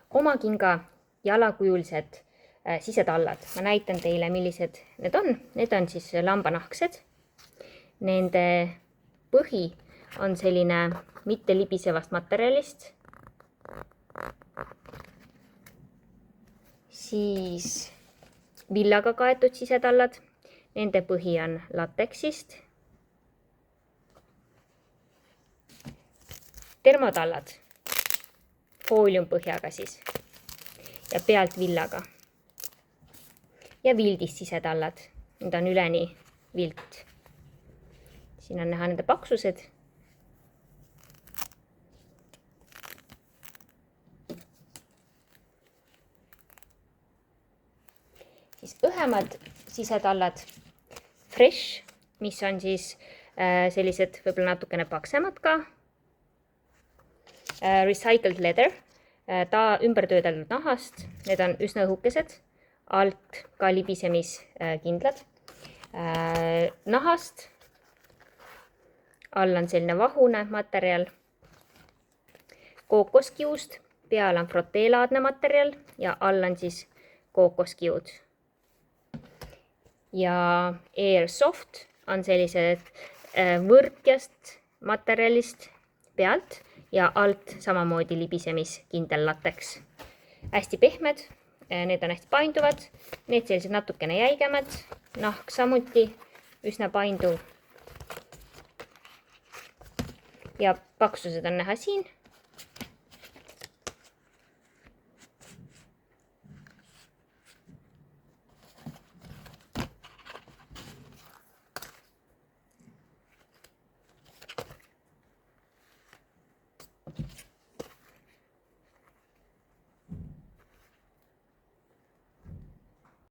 omakinga jalakujulised sisetallad. Ma näitan teile, millised need on. Need on siis lambanahksed. Nende põhi on selline mitte libisevast materjalist. Siis villaga kaetud sisetallad. Nende põhi on lateksist. Termotallad, fooliumpõhjaga siis ja pealt villaga. Ja vildist sisetallad, need on üleni vilt. Siin on näha nende paksused. Siis õhemad sisetallad, fresh, mis on siis sellised võib-olla natukene paksemad ka. Recycled leather, ta ümbertöödeldud nahast, need on üsna õhukesed, alt ka libisemiskindlad. Nahast, all on selline vahune materjal. Kookoskiust, peal on froteelaadne materjal ja all on siis kookoskiud. Ja airsoft on sellised võrkjast materjalist pealt ja alt samamoodi libisemiskindel lateks. Hästi pehmed, need on hästi painduvad, need sellised natukene jäigemad, nahk samuti üsna painduv. Ja paksused on näha siin.